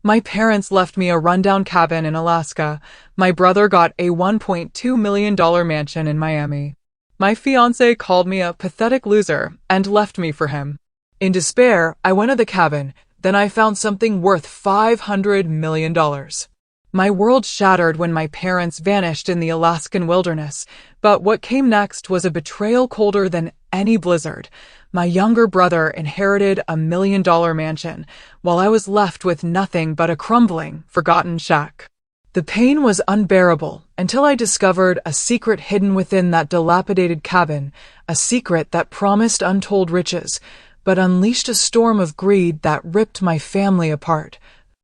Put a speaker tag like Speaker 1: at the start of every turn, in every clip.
Speaker 1: My parents left me a rundown cabin in Alaska. My brother got a $1.2 million mansion in Miami. My fiancé called me a pathetic loser and left me for him. In despair, I went to the cabin. Then I found something worth $500 million. My world shattered when my parents vanished in the Alaskan wilderness, but what came next was a betrayal colder than any blizzard. My younger brother inherited a $1 million mansion, while I was left with nothing but a crumbling, forgotten shack. The pain was unbearable until I discovered a secret hidden within that dilapidated cabin, a secret that promised untold riches, but unleashed a storm of greed that ripped my family apart.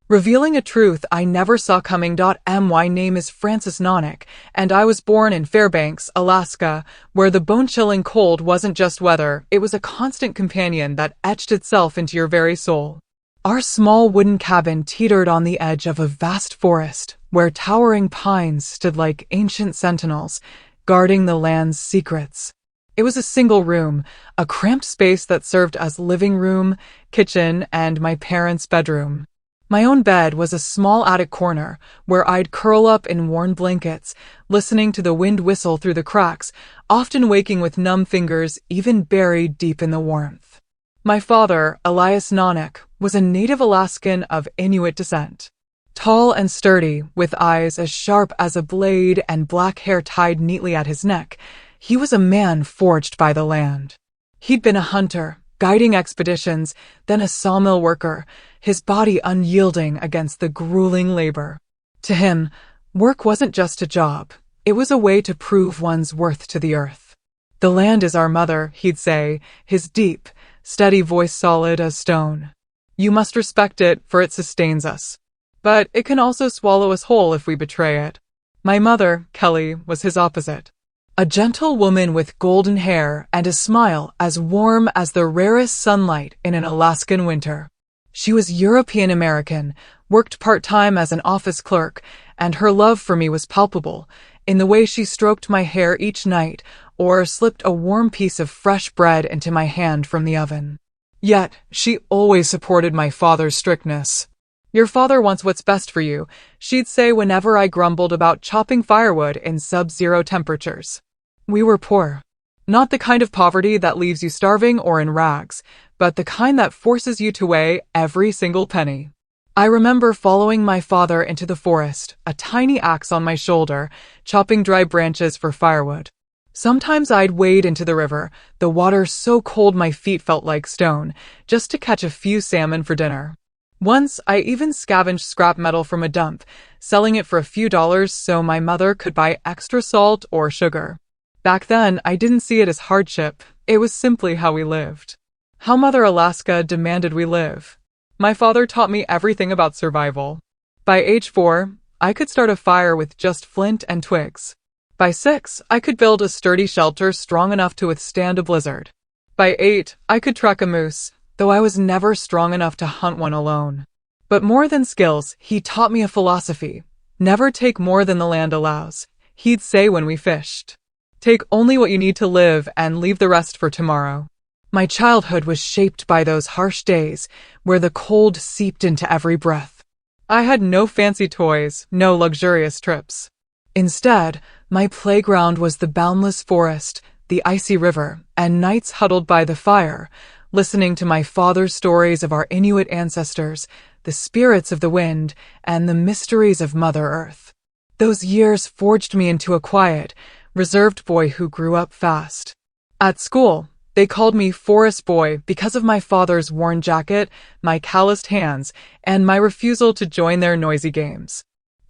Speaker 1: Revealing a truth I never saw coming. My name is Francis Nonick, and I was born in Fairbanks, Alaska, where the bone-chilling cold wasn't just weather, it was a constant companion that etched itself into your very soul. Our small wooden cabin teetered on the edge of a vast forest, where towering pines stood like ancient sentinels, guarding the land's secrets. It was a single room, a cramped space that served as living room, kitchen, and my parents' bedroom. My own bed was a small attic corner, where I'd curl up in worn blankets, listening to the wind whistle through the cracks, often waking with numb fingers even buried deep in the warmth. My father, Elias Nonick, was a native Alaskan of Inuit descent. Tall and sturdy, with eyes as sharp as a blade and black hair tied neatly at his neck, he was a man forged by the land. He'd been a hunter, guiding expeditions, then a sawmill worker, his body unyielding against the grueling labor. To him, work wasn't just a job, it was a way to prove one's worth to the earth. "The land is our mother," he'd say, his deep, steady voice solid as stone. "You must respect it, for it sustains us. But it can also swallow us whole if we betray it." My mother, Kelly, was his opposite. A gentle woman with golden hair and a smile as warm as the rarest sunlight in an Alaskan winter. She was European American, worked part-time as an office clerk, and her love for me was palpable, in the way she stroked my hair each night or slipped a warm piece of fresh bread into my hand from the oven. Yet, she always supported my father's strictness. "Your father wants what's best for you," she'd say whenever I grumbled about chopping firewood in sub-zero temperatures. We were poor. Not the kind of poverty that leaves you starving or in rags, but the kind that forces you to weigh every single penny. I remember following my father into the forest, a tiny axe on my shoulder, chopping dry branches for firewood. Sometimes I'd wade into the river, the water so cold my feet felt like stone, just to catch a few salmon for dinner. Once, I even scavenged scrap metal from a dump, selling it for a few dollars so my mother could buy extra salt or sugar. Back then, I didn't see it as hardship, it was simply how we lived. How Mother Alaska demanded we live. My father taught me everything about survival. By age 4, I could start a fire with just flint and twigs. By 6, I could build a sturdy shelter strong enough to withstand a blizzard. By 8, I could track a moose, though I was never strong enough to hunt one alone. But more than skills, he taught me a philosophy. Never take more than the land allows, he'd say when we fished. Take only what you need to live and leave the rest for tomorrow. My childhood was shaped by those harsh days where the cold seeped into every breath. I had no fancy toys, no luxurious trips. Instead, my playground was the boundless forest, the icy river, and nights huddled by the fire, listening to my father's stories of our Inuit ancestors, the spirits of the wind, and the mysteries of Mother Earth. Those years forged me into a quiet, reserved boy who grew up fast. At school, they called me Forest Boy because of my father's worn jacket, my calloused hands, and my refusal to join their noisy games.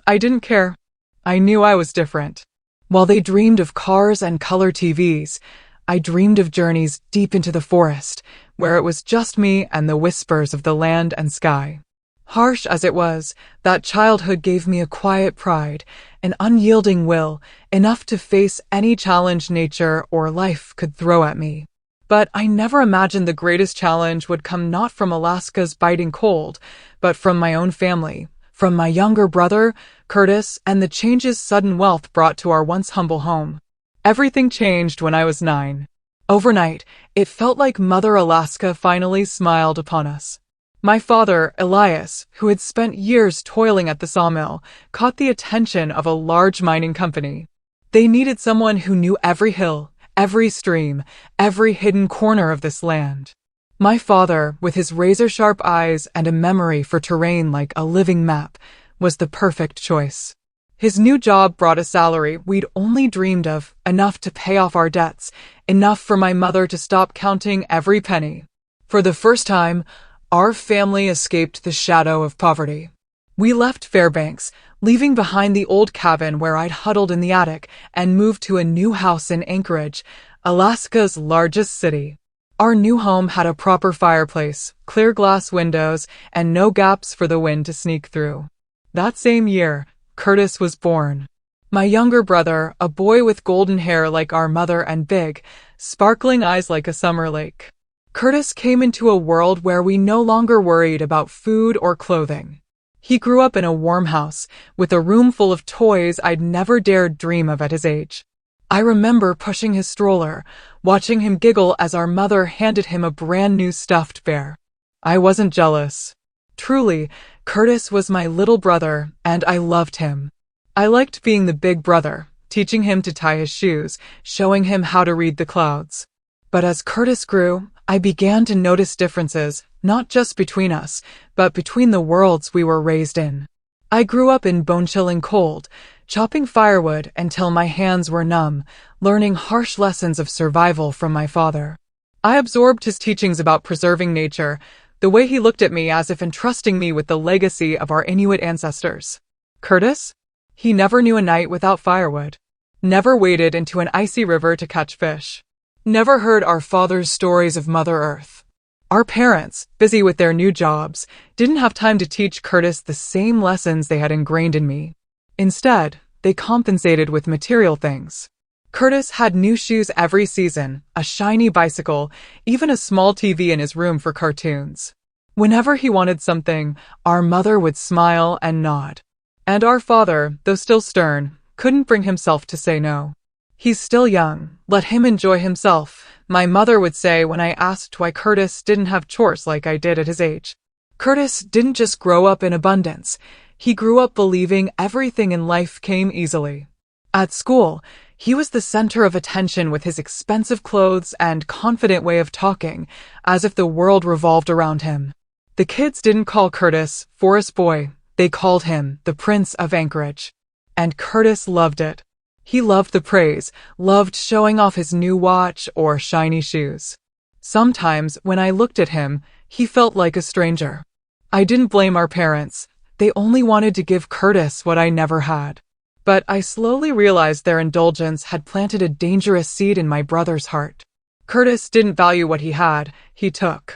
Speaker 1: I didn't care. I knew I was different. While they dreamed of cars and color TVs, I dreamed of journeys deep into the forest, where it was just me and the whispers of the land and sky. Harsh as it was, that childhood gave me a quiet pride, an unyielding will, enough to face any challenge nature or life could throw at me. But I never imagined the greatest challenge would come not from Alaska's biting cold, but from my own family, from my younger brother, Curtis, and the changes sudden wealth brought to our once humble home. Everything changed when I was 9. Overnight, it felt like Mother Alaska finally smiled upon us. My father, Elias, who had spent years toiling at the sawmill, caught the attention of a large mining company. They needed someone who knew every hill, every stream, every hidden corner of this land. My father, with his razor-sharp eyes and a memory for terrain like a living map, was the perfect choice. His new job brought a salary we'd only dreamed of, enough to pay off our debts, enough for my mother to stop counting every penny. For the first time, our family escaped the shadow of poverty. We left Fairbanks, leaving behind the old cabin where I'd huddled in the attic, and moved to a new house in Anchorage, Alaska's largest city. Our new home had a proper fireplace, clear glass windows, and no gaps for the wind to sneak through. That same year, Curtis was born. My younger brother, a boy with golden hair like our mother and big, sparkling eyes like a summer lake. Curtis came into a world where we no longer worried about food or clothing. He grew up in a warm house, with a room full of toys I'd never dared dream of at his age. I remember pushing his stroller, watching him giggle as our mother handed him a brand new stuffed bear. I wasn't jealous. Truly, Curtis was my little brother, and I loved him. I liked being the big brother, teaching him to tie his shoes, showing him how to read the clouds. But as Curtis grew, I began to notice differences, not just between us, but between the worlds we were raised in. I grew up in bone-chilling cold, chopping firewood until my hands were numb, learning harsh lessons of survival from my father. I absorbed his teachings about preserving nature, the way he looked at me as if entrusting me with the legacy of our Inuit ancestors. Curtis? He never knew a night without firewood. Never waded into an icy river to catch fish. Never heard our father's stories of Mother Earth. Our parents, busy with their new jobs, didn't have time to teach Curtis the same lessons they had ingrained in me. Instead, they compensated with material things. Curtis had new shoes every season, a shiny bicycle, even a small TV in his room for cartoons. Whenever he wanted something, our mother would smile and nod. And our father, though still stern, couldn't bring himself to say no. "He's still young, let him enjoy himself," my mother would say when I asked why Curtis didn't have chores like I did at his age. Curtis didn't just grow up in abundance, he grew up believing everything in life came easily. At school, he was the center of attention with his expensive clothes and confident way of talking, as if the world revolved around him. The kids didn't call Curtis Forest Boy, they called him the Prince of Anchorage. And Curtis loved it. He loved the praise, loved showing off his new watch or shiny shoes. Sometimes, when I looked at him, he felt like a stranger. I didn't blame our parents. They only wanted to give Curtis what I never had. But I slowly realized their indulgence had planted a dangerous seed in my brother's heart. Curtis didn't value what he had, he took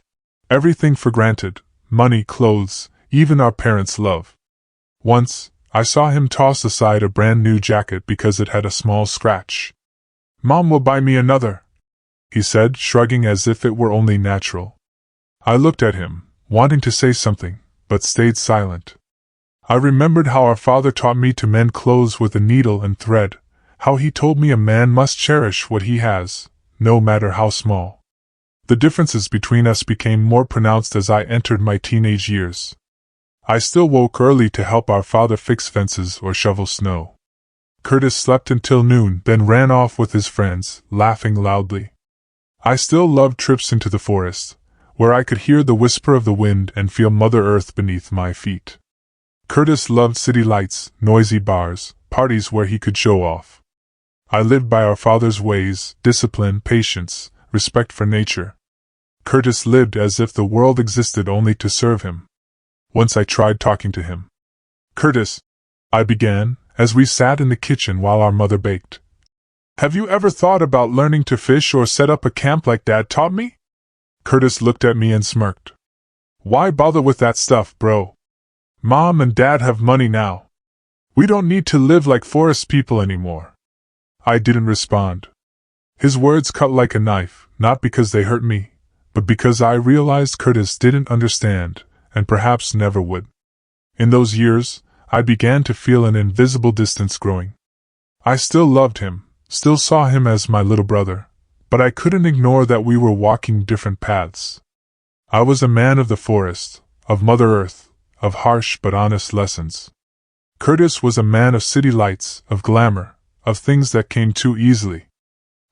Speaker 2: everything for granted: money, clothes, even our parents' love. Once, I saw him toss aside a brand new jacket because it had a small scratch. "Mom will buy me another," he said, shrugging as if it were only natural. I looked at him, wanting to say something, but stayed silent. I remembered how our father taught me to mend clothes with a needle and thread, how he told me a man must cherish what he has, no matter how small. The differences between us became more pronounced as I entered my teenage years. I still woke early to help our father fix fences or shovel snow. Curtis slept until noon, then ran off with his friends, laughing loudly. I still loved trips into the forest, where I could hear the whisper of the wind and feel Mother Earth beneath my feet. Curtis loved city lights, noisy bars, parties where he could show off. I lived by our father's ways: discipline, patience, respect for nature. Curtis lived as if the world existed only to serve him. Once I tried talking to him. "Curtis," I began, as we sat in the kitchen while our mother baked, "have you ever thought about learning to fish or set up a camp like Dad taught me?" Curtis looked at me and smirked. "Why bother with that stuff, bro? Mom and Dad have money now. We don't need to live like forest people anymore." I didn't respond. His words cut like a knife, not because they hurt me, but because I realized Curtis didn't understand, and perhaps never would. In those years, I began to feel an invisible distance growing. I still loved him, still saw him as my little brother, but I couldn't ignore that we were walking different paths. I was a man of the forest, of Mother Earth, of harsh but honest lessons. Curtis was a man of city lights, of glamour, of things that came too easily.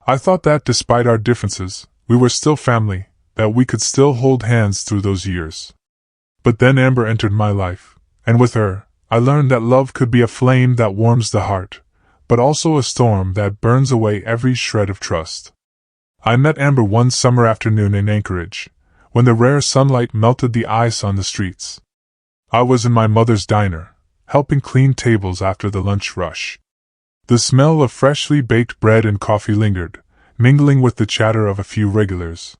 Speaker 2: I thought that despite our differences, we were still family, that we could still hold hands through those years. But then Amber entered my life, and with her, I learned that love could be a flame that warms the heart, but also a storm that burns away every shred of trust. I met Amber one summer afternoon in Anchorage, when the rare sunlight melted the ice on the streets. I was in my mother's diner, helping clean tables after the lunch rush. The smell of freshly baked bread and coffee lingered, mingling with the chatter of a few regulars.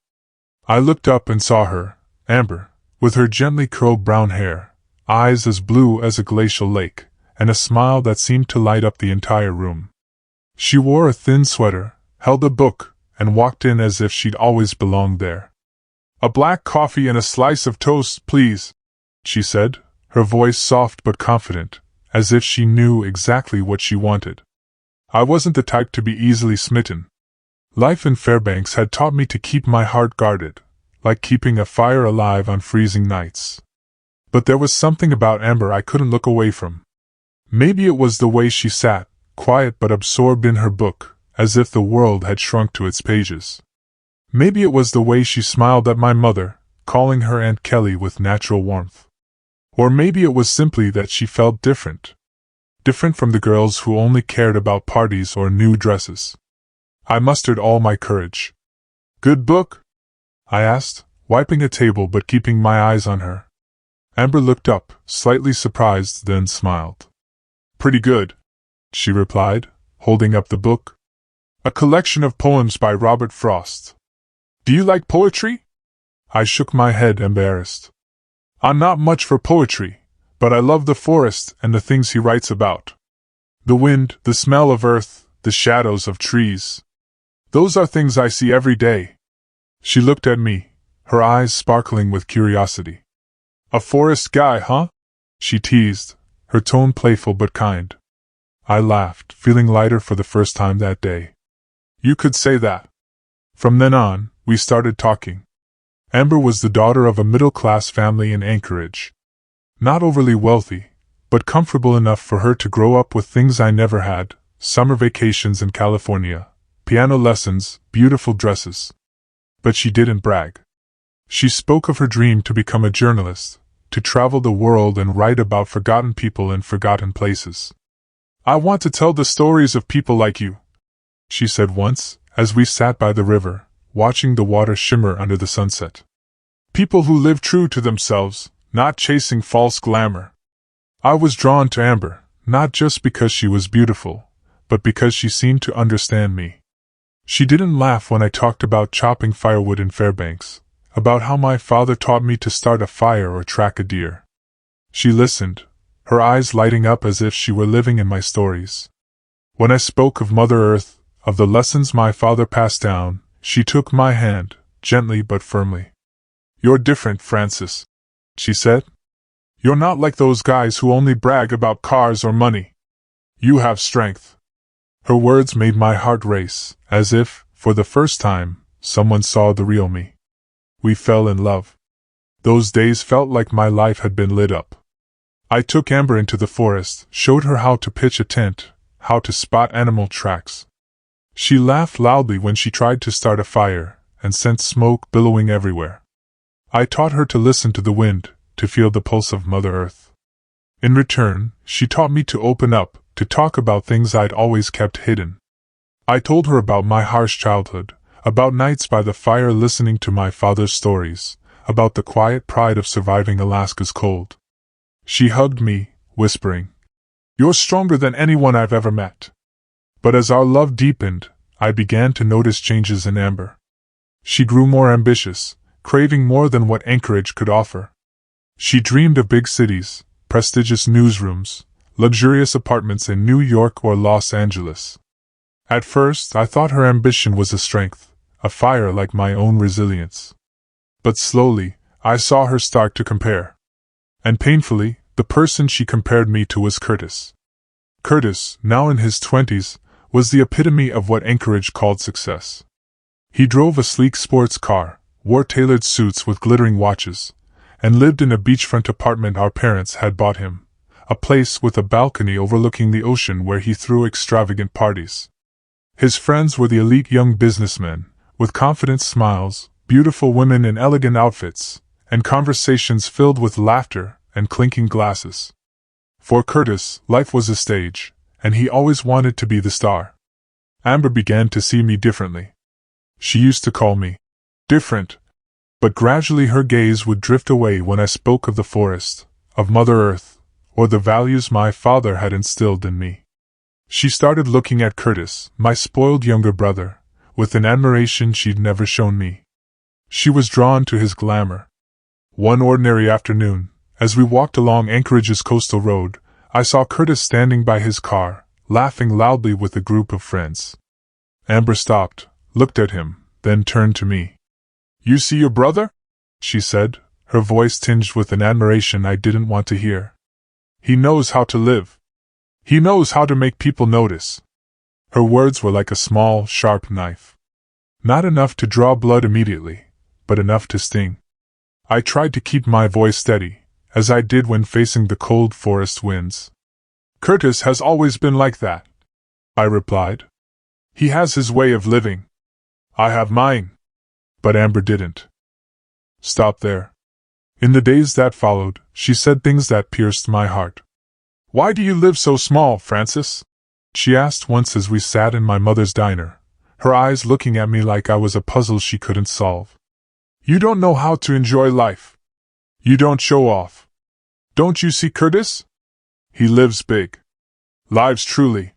Speaker 2: I looked up and saw her, Amber, with her gently curled brown hair, eyes as blue as a glacial lake, and a smile that seemed to light up the entire room. She wore a thin sweater, held a book, and walked in as if she'd always belonged there. "A black coffee and a slice of toast, please," she said, her voice soft but confident, as if she knew exactly what she wanted. I wasn't the type to be easily smitten. Life in Fairbanks had taught me to keep my heart guarded, like keeping a fire alive on freezing nights. But there was something about Amber I couldn't look away from. Maybe it was the way she sat, quiet but absorbed in her book, as if the world had shrunk to its pages. Maybe it was the way she smiled at my mother, calling her Aunt Kelly with natural warmth. Or maybe it was simply that she felt different. Different from the girls who only cared about parties or new dresses. I mustered all my courage. "Good book?" I asked, wiping a table but keeping my eyes on her. Amber looked up, slightly surprised, then smiled. "Pretty good," she replied, holding up the book. "A collection of poems by Robert Frost. Do you like poetry?" I shook my head, embarrassed. "I'm not much for poetry, but I love the forest and the things he writes about. The wind, the smell of earth, the shadows of trees. Those are things I see every day." She looked at me, her eyes sparkling with curiosity. "A forest guy, huh?" she teased, her tone playful but kind. I laughed, feeling lighter for the first time that day. "You could say that." From then on, we started talking. Amber was the daughter of a middle-class family in Anchorage. Not overly wealthy, but comfortable enough for her to grow up with things I never had: summer vacations in California, piano lessons, beautiful dresses. But she didn't brag. She spoke of her dream to become a journalist, to travel the world and write about forgotten people and forgotten places. "I want to tell the stories of people like you," she said once, as we sat by the river, watching the water shimmer under the sunset. "People who live true to themselves, not chasing false glamour." I was drawn to Amber, not just because she was beautiful, but because she seemed to understand me. She didn't laugh when I talked about chopping firewood in Fairbanks, about how my father taught me to start a fire or track a deer. She listened, her eyes lighting up as if she were living in my stories. When I spoke of Mother Earth, of the lessons my father passed down, she took my hand, gently but firmly. "You're different, Francis," she said. "You're not like those guys who only brag about cars or money. You have strength." Her words made my heart race, as if, for the first time, someone saw the real me. We fell in love. Those days felt like my life had been lit up. I took Amber into the forest, showed her how to pitch a tent, how to spot animal tracks. She laughed loudly when she tried to start a fire, and sent smoke billowing everywhere. I taught her to listen to the wind, to feel the pulse of Mother Earth. In return, she taught me to open up, to talk about things I'd always kept hidden. I told her about my harsh childhood, about nights by the fire listening to my father's stories, about the quiet pride of surviving Alaska's cold. She hugged me, whispering, "You're stronger than anyone I've ever met." But as our love deepened, I began to notice changes in Amber. She grew more ambitious, craving more than what Anchorage could offer. She dreamed of big cities, prestigious newsrooms, luxurious apartments in New York or Los Angeles. At first, I thought her ambition was a strength, a fire like my own resilience. But slowly, I saw her start to compare. And painfully, the person she compared me to was Curtis. Curtis, now in his 20s, was the epitome of what Anchorage called success. He drove a sleek sports car, wore tailored suits with glittering watches, and lived in a beachfront apartment our parents had bought him, a place with a balcony overlooking the ocean where he threw extravagant parties. His friends were the elite young businessmen, with confident smiles, beautiful women in elegant outfits, and conversations filled with laughter and clinking glasses. For Curtis, life was a stage, and he always wanted to be the star. Amber began to see me differently. She used to call me different, but gradually her gaze would drift away when I spoke of the forest, of Mother Earth, or the values my father had instilled in me. She started looking at Curtis, my spoiled younger brother, with an admiration she'd never shown me. She was drawn to his glamour. One ordinary afternoon, as we walked along Anchorage's coastal road, I saw Curtis standing by his car, laughing loudly with a group of friends. Amber stopped, looked at him, then turned to me. "You see your brother?" she said, her voice tinged with an admiration I didn't want to hear. "He knows how to live. He knows how to make people notice." Her words were like a small, sharp knife. Not enough to draw blood immediately, but enough to sting. I tried to keep my voice steady, as I did when facing the cold forest winds. "Curtis has always been like that," I replied. "He has his way of living. I have mine." But Amber didn't stop there. In the days that followed, she said things that pierced my heart. "Why do you live so small, Francis?" she asked once as we sat in my mother's diner, her eyes looking at me like I was a puzzle she couldn't solve. "You don't know how to enjoy life. You don't show off. Don't you see Curtis? He lives big. Lives truly."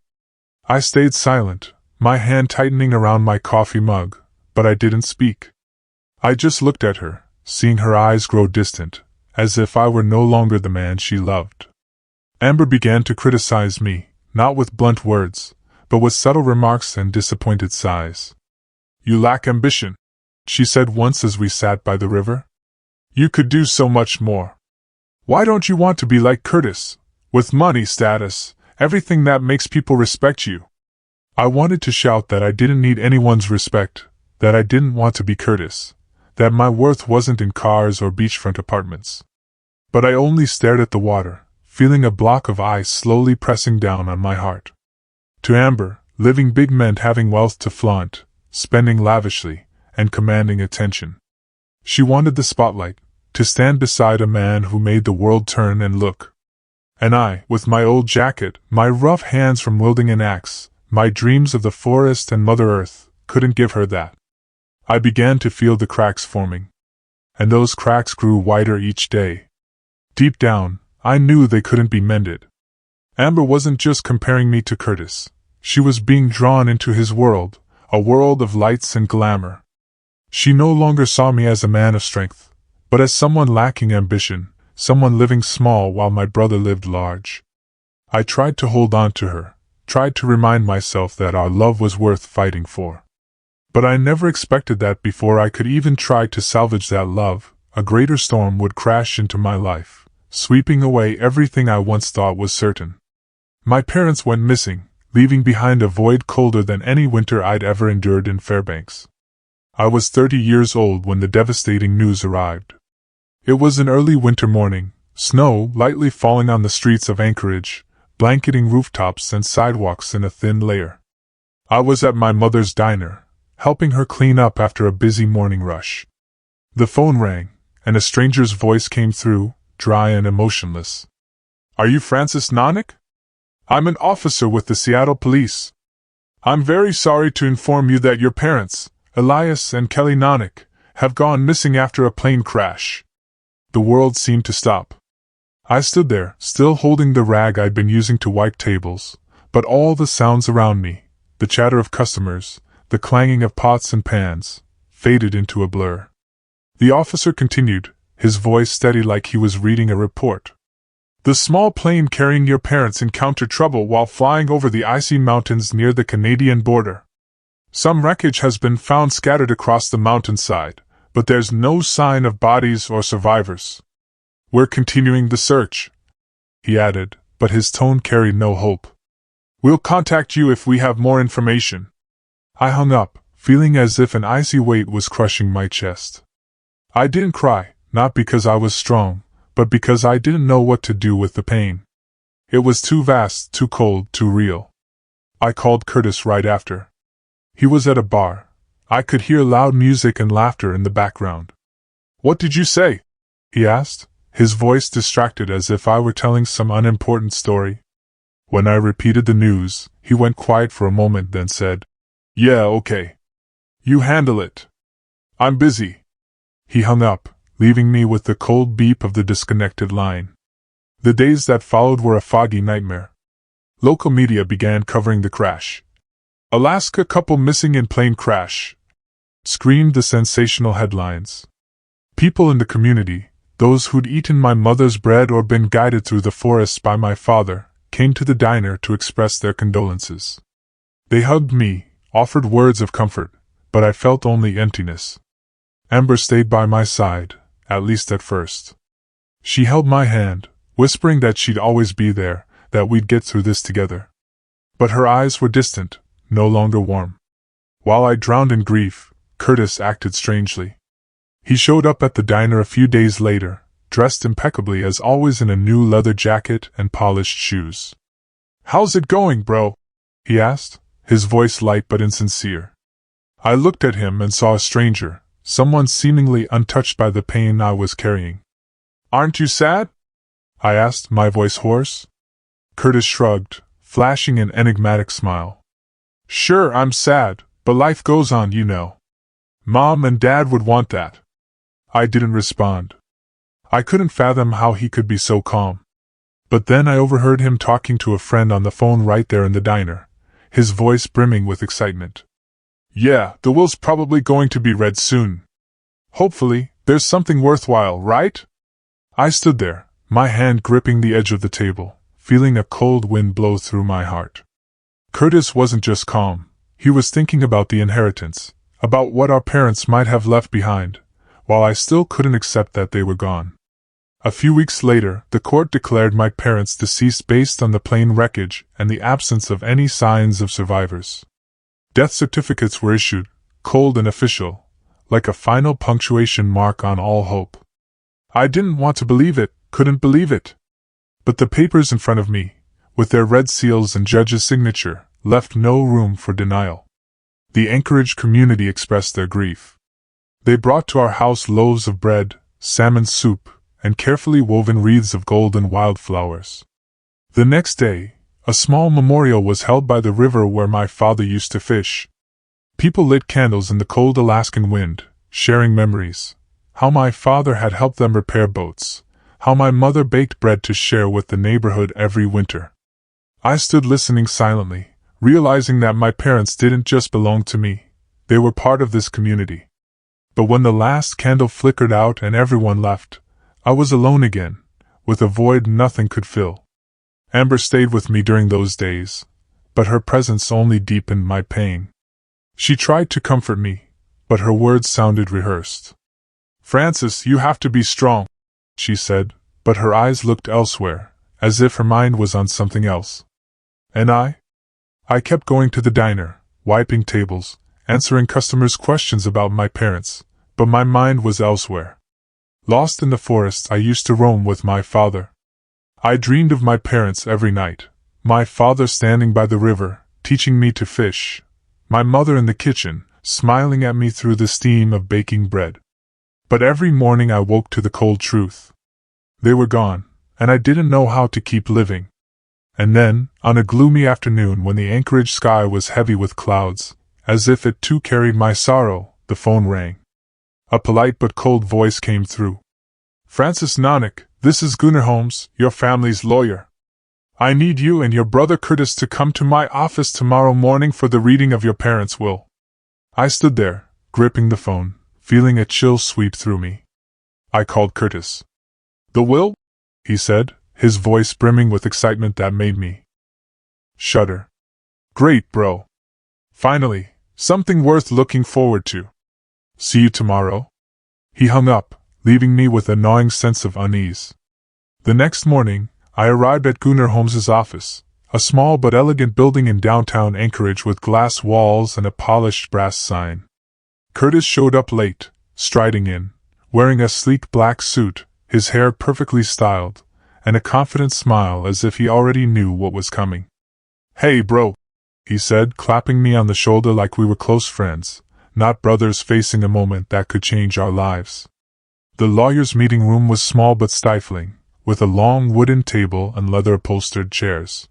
Speaker 2: I stayed silent, my hand tightening around my coffee mug, but I didn't speak. I just looked at her, seeing her eyes grow distant, as if I were no longer the man she loved. Amber began to criticize me, not with blunt words, but with subtle remarks and disappointed sighs. "You lack ambition," she said once as we sat by the river. "You could do so much more. Why don't you want to be like Curtis, with money, status, everything that makes people respect you?" I wanted to shout that I didn't need anyone's respect, that I didn't want to be Curtis, that my worth wasn't in cars or beachfront apartments. But I only stared at the water, feeling a block of ice slowly pressing down on my heart. To Amber, living big meant having wealth to flaunt, spending lavishly, and commanding attention. She wanted the spotlight, to stand beside a man who made the world turn and look. And I, with my old jacket, my rough hands from wielding an axe, my dreams of the forest and Mother Earth, couldn't give her that. I began to feel the cracks forming. And those cracks grew wider each day. Deep down, I knew they couldn't be mended. Amber wasn't just comparing me to Curtis. She was being drawn into his world, a world of lights and glamour. She no longer saw me as a man of strength, but as someone lacking ambition, someone living small while my brother lived large. I tried to hold on to her, tried to remind myself that our love was worth fighting for. But I never expected that before I could even try to salvage that love, a greater storm would crash into my life, sweeping away everything I once thought was certain. My parents went missing, leaving behind a void colder than any winter I'd ever endured in Fairbanks. I was 30 years old when the devastating news arrived. It was an early winter morning, snow lightly falling on the streets of Anchorage, blanketing rooftops and sidewalks in a thin layer. I was at my mother's diner, helping her clean up after a busy morning rush. The phone rang, and a stranger's voice came through, dry and emotionless. "Are you Francis Nonick? I'm an officer with the Seattle Police. I'm very sorry to inform you that your parents, Elias and Kelly Nonick, have gone missing after a plane crash." The world seemed to stop. I stood there, still holding the rag I'd been using to wipe tables, but all the sounds around me, the chatter of customers, the clanging of pots and pans, faded into a blur. The officer continued, his voice steady like he was reading a report. "The small plane carrying your parents encountered trouble while flying over the icy mountains near the Canadian border. Some wreckage has been found scattered across the mountainside, but there's no sign of bodies or survivors. We're continuing the search," he added, but his tone carried no hope. "We'll contact you if we have more information." I hung up, feeling as if an icy weight was crushing my chest. I didn't cry, not because I was strong, but because I didn't know what to do with the pain. It was too vast, too cold, too real. I called Curtis right after. He was at a bar. I could hear loud music and laughter in the background. "What did you say?" he asked, his voice distracted as if I were telling some unimportant story. When I repeated the news, he went quiet for a moment, then said, "Yeah, okay. You handle it. I'm busy." He hung up, leaving me with the cold beep of the disconnected line. The days that followed were a foggy nightmare. Local media began covering the crash. "Alaska couple missing in plane crash," screamed the sensational headlines. People in the community, those who'd eaten my mother's bread or been guided through the forests by my father, came to the diner to express their condolences. They hugged me, offered words of comfort, but I felt only emptiness. Amber stayed by my side, at least at first. She held my hand, whispering that she'd always be there, that we'd get through this together. But her eyes were distant, no longer warm. While I drowned in grief, Curtis acted strangely. He showed up at the diner a few days later, dressed impeccably as always in a new leather jacket and polished shoes. "How's it going, bro?" he asked, his voice light but insincere. I looked at him and saw a stranger, someone seemingly untouched by the pain I was carrying. "Aren't you sad?" I asked, my voice hoarse. Curtis shrugged, flashing an enigmatic smile. "Sure, I'm sad, but life goes on, you know. Mom and Dad would want that." I didn't respond. I couldn't fathom how he could be so calm. But then I overheard him talking to a friend on the phone right there in the diner, his voice brimming with excitement. "Yeah, the will's probably going to be read soon. Hopefully, there's something worthwhile, right?" I stood there, my hand gripping the edge of the table, feeling a cold wind blow through my heart. Curtis wasn't just calm, he was thinking about the inheritance, about what our parents might have left behind, while I still couldn't accept that they were gone. A few weeks later, the court declared my parents deceased based on the plane wreckage and the absence of any signs of survivors. Death certificates were issued, cold and official, like a final punctuation mark on all hope. I didn't want to believe it, couldn't believe it. But the papers in front of me, with their red seals and judge's signature, left no room for denial. The Anchorage community expressed their grief. They brought to our house loaves of bread, salmon soup, and carefully woven wreaths of golden wildflowers. The next day, a small memorial was held by the river where my father used to fish. People lit candles in the cold Alaskan wind, sharing memories. How my father had helped them repair boats. How my mother baked bread to share with the neighborhood every winter. I stood listening silently, realizing that my parents didn't just belong to me, they were part of this community. But when the last candle flickered out and everyone left, I was alone again, with a void nothing could fill. Amber stayed with me during those days, but her presence only deepened my pain. She tried to comfort me, but her words sounded rehearsed. "Francis, you have to be strong," she said, but her eyes looked elsewhere, as if her mind was on something else. And I kept going to the diner, wiping tables, answering customers' questions about my parents, but my mind was elsewhere. Lost in the forest I used to roam with my father. I dreamed of my parents every night, my father standing by the river, teaching me to fish, my mother in the kitchen, smiling at me through the steam of baking bread. But every morning I woke to the cold truth. They were gone, and I didn't know how to keep living. And then, on a gloomy afternoon when the Anchorage sky was heavy with clouds, as if it too carried my sorrow, the phone rang. A polite but cold voice came through. "Francis Nonick, this is Gunnar Holmes, your family's lawyer. I need you and your brother Curtis to come to my office tomorrow morning for the reading of your parents' will." I stood there, gripping the phone, feeling a chill sweep through me. I called Curtis. "The will?" he said, his voice brimming with excitement that made me shudder. "Great, bro. Finally, something worth looking forward to. See you tomorrow?" He hung up, leaving me with a gnawing sense of unease. The next morning, I arrived at Gunnar Holmes's office, a small but elegant building in downtown Anchorage with glass walls and a polished brass sign. Curtis showed up late, striding in, wearing a sleek black suit, his hair perfectly styled, and a confident smile as if he already knew what was coming. "Hey bro," he said, clapping me on the shoulder like we were close friends, not brothers facing a moment that could change our lives. The lawyer's meeting room was small but stifling, with a long wooden table and leather-upholstered chairs.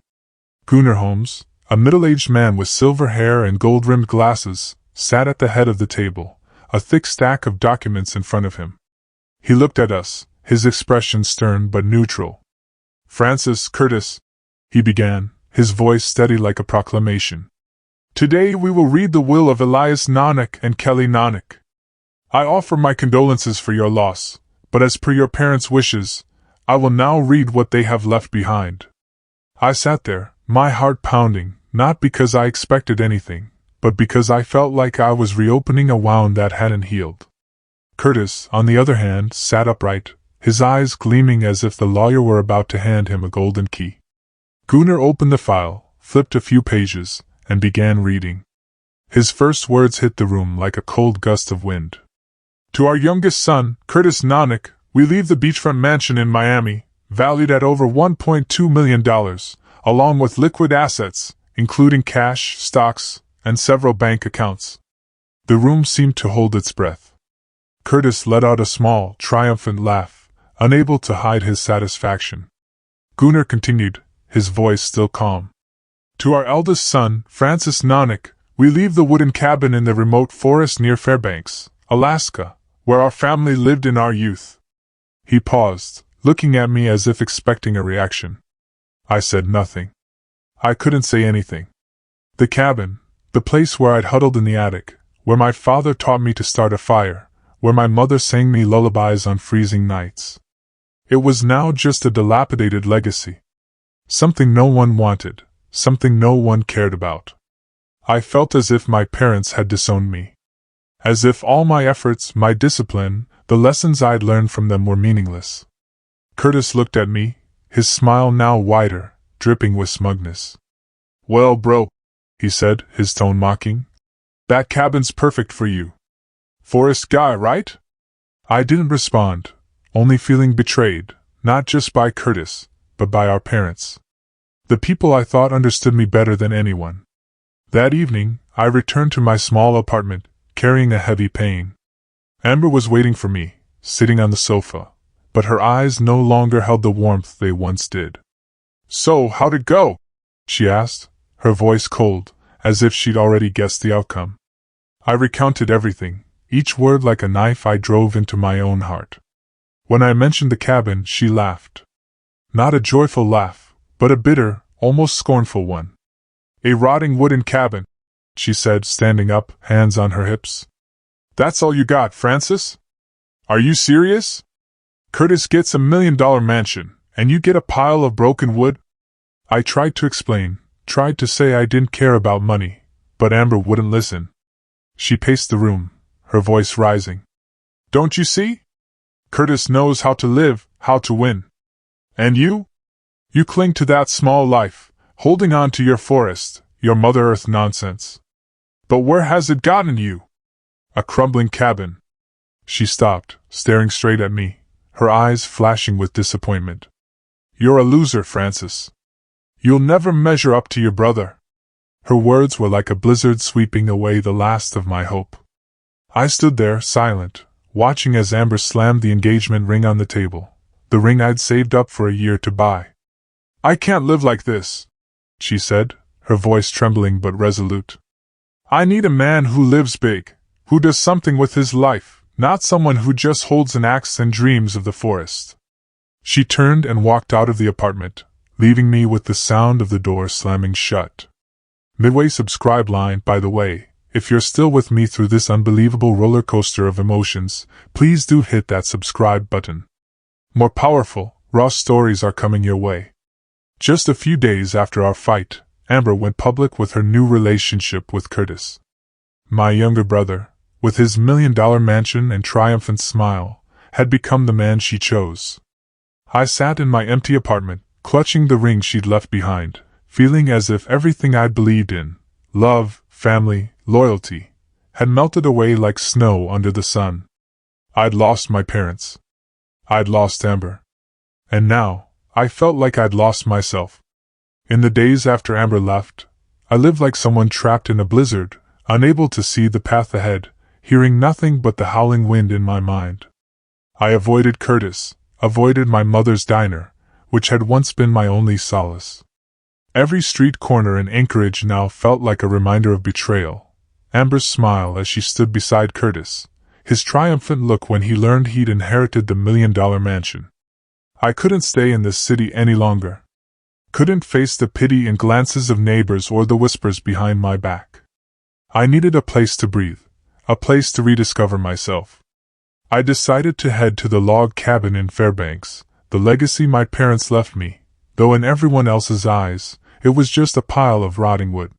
Speaker 2: Gunnar Holmes, a middle-aged man with silver hair and gold-rimmed glasses, sat at the head of the table, a thick stack of documents in front of him. He looked at us, his expression stern but neutral. "Francis Curtis," he began, his voice steady like a proclamation. "Today we will read the will of Elias Nanak and Kelly Nanak. I offer my condolences for your loss, but as per your parents' wishes, I will now read what they have left behind." I sat there, my heart pounding, not because I expected anything, but because I felt like I was reopening a wound that hadn't healed. Curtis, on the other hand, sat upright, his eyes gleaming as if the lawyer were about to hand him a golden key. Gunnar opened the file, flipped a few pages, and began reading. His first words hit the room like a cold gust of wind. "To our youngest son, Curtis Nanak, we leave the beachfront mansion in Miami, valued at over $1.2 million, along with liquid assets, including cash, stocks, and several bank accounts." The room seemed to hold its breath. Curtis let out a small, triumphant laugh, unable to hide his satisfaction. Gunnar continued, his voice still calm. "To our eldest son, Francis Nanak, we leave the wooden cabin in the remote forest near Fairbanks, Alaska, where our family lived in our youth." He paused, looking at me as if expecting a reaction. I said nothing. I couldn't say anything. The cabin, the place where I'd huddled in the attic, where my father taught me to start a fire, where my mother sang me lullabies on freezing nights. It was now just a dilapidated legacy. Something no one wanted, something no one cared about. I felt as if my parents had disowned me. As if all my efforts, my discipline, the lessons I'd learned from them were meaningless. Curtis looked at me, his smile now wider, dripping with smugness. "Well, bro," he said, his tone mocking, "that cabin's perfect for you. Forest guy, right?" I didn't respond, only feeling betrayed, not just by Curtis, but by our parents. The people I thought understood me better than anyone. That evening, I returned to my small apartment, carrying a heavy pain. Amber was waiting for me, sitting on the sofa, but her eyes no longer held the warmth they once did. "So, how'd it go?" she asked, her voice cold, as if she'd already guessed the outcome. I recounted everything, each word like a knife I drove into my own heart. When I mentioned the cabin, she laughed. Not a joyful laugh, but a bitter, almost scornful one. "A rotting wooden cabin," she said, standing up, hands on her hips. "That's all you got, Francis? Are you serious? Curtis gets $1 million mansion, and you get a pile of broken wood?" I tried to explain, tried to say I didn't care about money, but Amber wouldn't listen. She paced the room, her voice rising. "Don't you see? Curtis knows how to live, how to win. And you? You cling to that small life, holding on to your forest, your Mother Earth nonsense. But where has it gotten you? A crumbling cabin." She stopped, staring straight at me, her eyes flashing with disappointment. "You're a loser, Francis. You'll never measure up to your brother." Her words were like a blizzard sweeping away the last of my hope. I stood there, silent, watching as Amber slammed the engagement ring on the table, the ring I'd saved up for a year to buy. "I can't live like this," she said, her voice trembling but resolute. "I need a man who lives big, who does something with his life, not someone who just holds an axe and dreams of the forest." She turned and walked out of the apartment, leaving me with the sound of the door slamming shut. Midway subscribe line, by the way, if you're still with me through this unbelievable roller coaster of emotions, please do hit that subscribe button. More powerful, raw stories are coming your way. Just a few days after our fight, Amber went public with her new relationship with Curtis. My younger brother, with his $1 million mansion and triumphant smile, had become the man she chose. I sat in my empty apartment, clutching the ring she'd left behind, feeling as if everything I'd believed in, love, family, loyalty, had melted away like snow under the sun. I'd lost my parents. I'd lost Amber. And now, I felt like I'd lost myself. In the days after Amber left, I lived like someone trapped in a blizzard, unable to see the path ahead, hearing nothing but the howling wind in my mind. I avoided Curtis, avoided my mother's diner, which had once been my only solace. Every street corner in Anchorage now felt like a reminder of betrayal. Amber's smile as she stood beside Curtis, his triumphant look when he learned he'd inherited the $1 million mansion. I couldn't stay in this city any longer. Couldn't face the pity and glances of neighbors or the whispers behind my back. I needed a place to breathe, a place to rediscover myself. I decided to head to the log cabin in Fairbanks, the legacy my parents left me, though in everyone else's eyes, it was just a pile of rotting wood.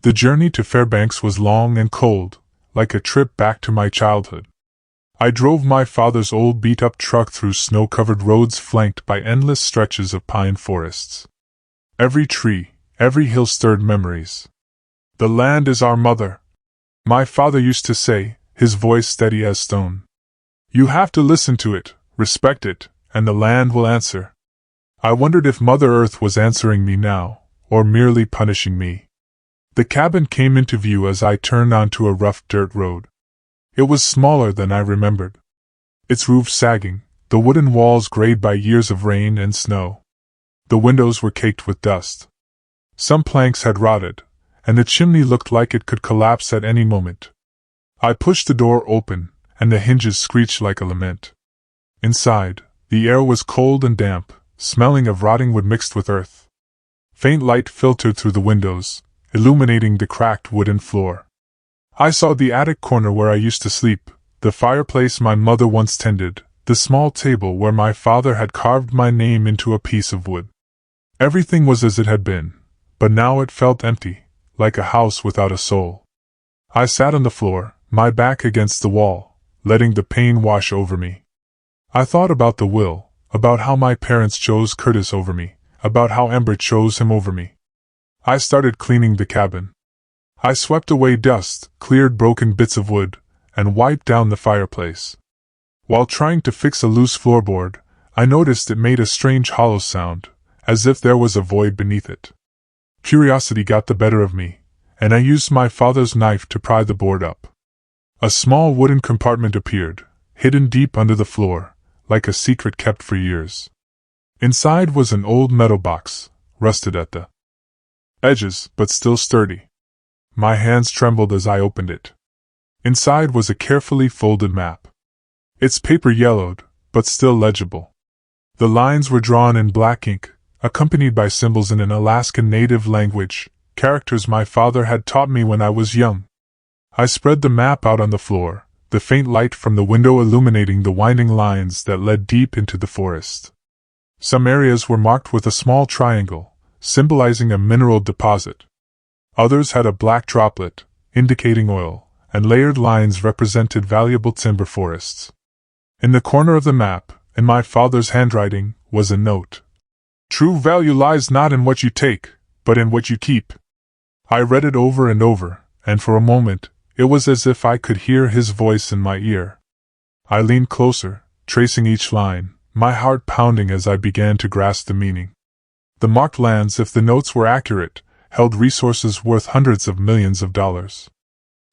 Speaker 2: The journey to Fairbanks was long and cold, like a trip back to my childhood. I drove my father's old beat-up truck through snow-covered roads flanked by endless stretches of pine forests. Every tree, every hill stirred memories. "The land is our mother," my father used to say, his voice steady as stone. "You have to listen to it, respect it, and the land will answer." I wondered if Mother Earth was answering me now, or merely punishing me. The cabin came into view as I turned onto a rough dirt road. It was smaller than I remembered. Its roof sagging, the wooden walls grayed by years of rain and snow. The windows were caked with dust. Some planks had rotted, and the chimney looked like it could collapse at any moment. I pushed the door open, and the hinges screeched like a lament. Inside, the air was cold and damp, smelling of rotting wood mixed with earth. Faint light filtered through the windows, illuminating the cracked wooden floor. I saw the attic corner where I used to sleep, the fireplace my mother once tended, the small table where my father had carved my name into a piece of wood. Everything was as it had been, but now it felt empty, like a house without a soul. I sat on the floor, my back against the wall, letting the pain wash over me. I thought about the will, about how my parents chose Curtis over me, about how Amber chose him over me. I started cleaning the cabin. I swept away dust, cleared broken bits of wood, and wiped down the fireplace. While trying to fix a loose floorboard, I noticed it made a strange hollow sound, as if there was a void beneath it. Curiosity got the better of me, and I used my father's knife to pry the board up. A small wooden compartment appeared, hidden deep under the floor, like a secret kept for years. Inside was an old metal box, rusted at the edges, but still sturdy. My hands trembled as I opened it. Inside was a carefully folded map. Its paper yellowed, but still legible. The lines were drawn in black ink, accompanied by symbols in an Alaskan native language, characters my father had taught me when I was young. I spread the map out on the floor, the faint light from the window illuminating the winding lines that led deep into the forest. Some areas were marked with a small triangle, symbolizing a mineral deposit. Others had a black droplet, indicating oil, and layered lines represented valuable timber forests. In the corner of the map, in my father's handwriting, was a note. "True value lies not in what you take, but in what you keep." I read it over and over, and for a moment, it was as if I could hear his voice in my ear. I leaned closer, tracing each line, my heart pounding as I began to grasp the meaning. The marked lands, if the notes were accurate, held resources worth hundreds of millions of dollars.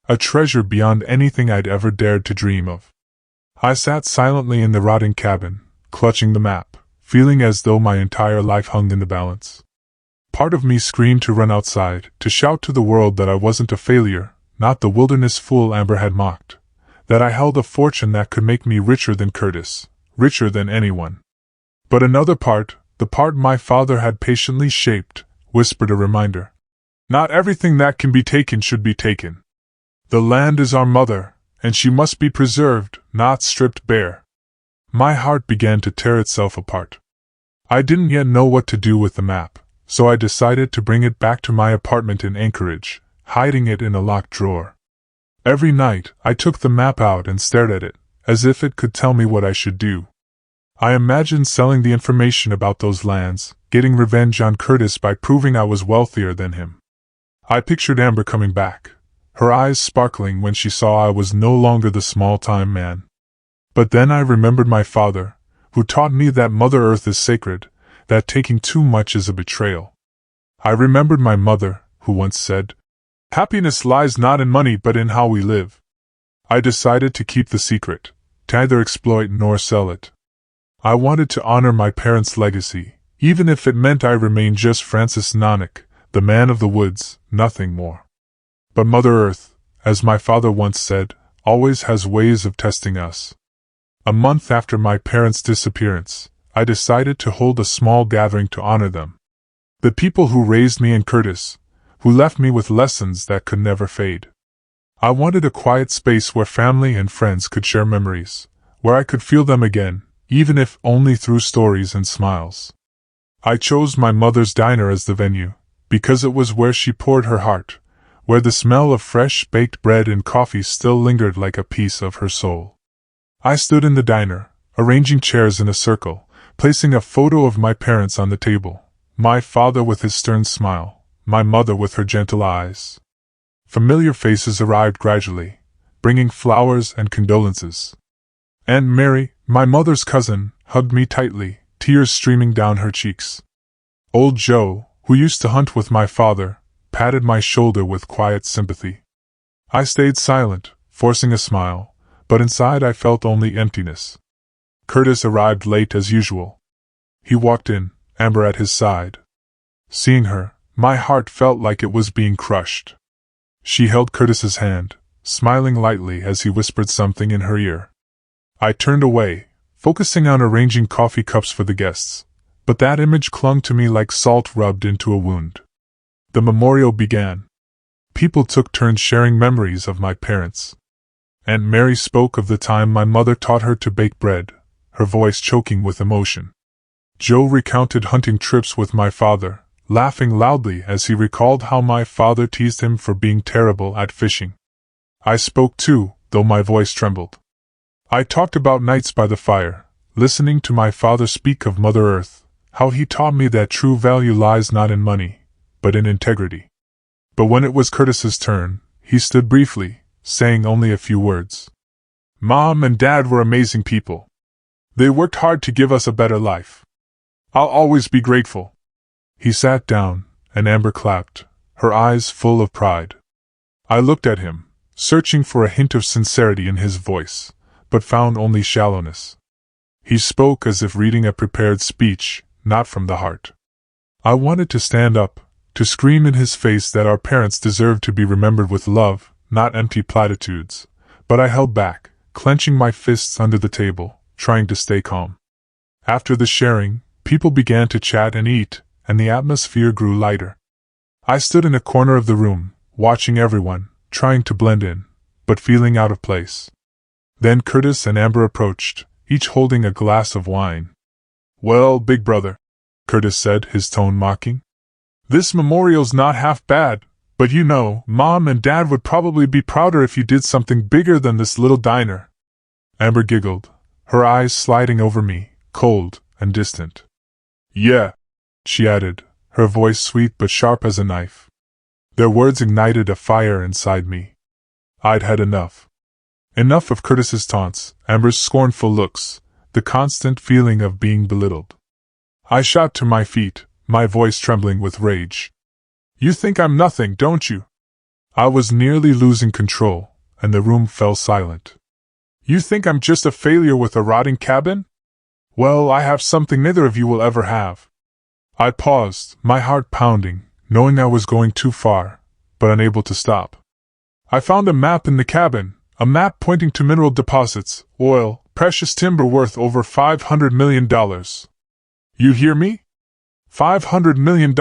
Speaker 2: A treasure beyond anything I'd ever dared to dream of. I sat silently in the rotting cabin, clutching the map, feeling as though my entire life hung in the balance. Part of me screamed to run outside, to shout to the world that I wasn't a failure, not the wilderness fool Amber had mocked, that I held a fortune that could make me richer than Curtis, richer than anyone. But another part, the part my father had patiently shaped, whispered a reminder. Not everything that can be taken should be taken. The land is our mother, and she must be preserved, not stripped bare. My heart began to tear itself apart. I didn't yet know what to do with the map, so I decided to bring it back to my apartment in Anchorage, hiding it in a locked drawer. Every night, I took the map out and stared at it, as if it could tell me what I should do. I imagined selling the information about those lands, getting revenge on Curtis by proving I was wealthier than him. I pictured Amber coming back, her eyes sparkling when she saw I was no longer the small-time man. But then I remembered my father, who taught me that Mother Earth is sacred, that taking too much is a betrayal. I remembered my mother, who once said, "Happiness lies not in money but in how we live." I decided to keep the secret, to neither exploit nor sell it. I wanted to honor my parents' legacy, even if it meant I remained just Francis Nanak, the man of the woods, nothing more. But Mother Earth, as my father once said, always has ways of testing us. A month after my parents' disappearance, I decided to hold a small gathering to honor them. The people who raised me and Curtis, who left me with lessons that could never fade. I wanted a quiet space where family and friends could share memories, where I could feel them again, even if only through stories and smiles. I chose my mother's diner as the venue, because it was where she poured her heart, where the smell of fresh baked bread and coffee still lingered like a piece of her soul. I stood in the diner, arranging chairs in a circle, placing a photo of my parents on the table, my father with his stern smile, my mother with her gentle eyes. Familiar faces arrived gradually, bringing flowers and condolences. Aunt Mary, my mother's cousin, hugged me tightly, tears streaming down her cheeks. Old Joe, who used to hunt with my father, patted my shoulder with quiet sympathy. I stayed silent, forcing a smile, but inside I felt only emptiness. Curtis arrived late as usual. He walked in, Amber at his side. Seeing her, my heart felt like it was being crushed. She held Curtis's hand, smiling lightly as he whispered something in her ear. I turned away, focusing on arranging coffee cups for the guests, but that image clung to me like salt rubbed into a wound. The memorial began. People took turns sharing memories of my parents. Aunt Mary spoke of the time my mother taught her to bake bread, her voice choking with emotion. Joe recounted hunting trips with my father, laughing loudly as he recalled how my father teased him for being terrible at fishing. I spoke too, though my voice trembled. I talked about nights by the fire, listening to my father speak of Mother Earth, how he taught me that true value lies not in money, but in integrity. But when it was Curtis's turn, he stood briefly, saying only a few words. Mom and Dad were amazing people. They worked hard to give us a better life. I'll always be grateful. He sat down, and Amber clapped, her eyes full of pride. I looked at him, searching for a hint of sincerity in his voice, but found only shallowness. He spoke as if reading a prepared speech, not from the heart. I wanted to stand up, to scream in his face that our parents deserved to be remembered with love, not empty platitudes, but I held back, clenching my fists under the table, trying to stay calm. After the sharing, people began to chat and eat, and the atmosphere grew lighter. I stood in a corner of the room, watching everyone, trying to blend in, but feeling out of place. Then Curtis and Amber approached, each holding a glass of wine. Well, big brother, Curtis said, his tone mocking. This memorial's not half bad, but you know, Mom and Dad would probably be prouder if you did something bigger than this little diner. Amber giggled, her eyes sliding over me, cold and distant. Yeah, she added, her voice sweet but sharp as a knife. Their words ignited a fire inside me. I'd had enough. Enough of Curtis's taunts, Amber's scornful looks, the constant feeling of being belittled. I shot to my feet, my voice trembling with rage. You think I'm nothing, don't you? I was nearly losing control, and the room fell silent. You think I'm just a failure with a rotting cabin? Well, I have something neither of you will ever have. I paused, my heart pounding, knowing I was going too far, but unable to stop. I found a map in the cabin, a map pointing to mineral deposits, oil, precious timber worth over $500 million. You hear me? $500 million!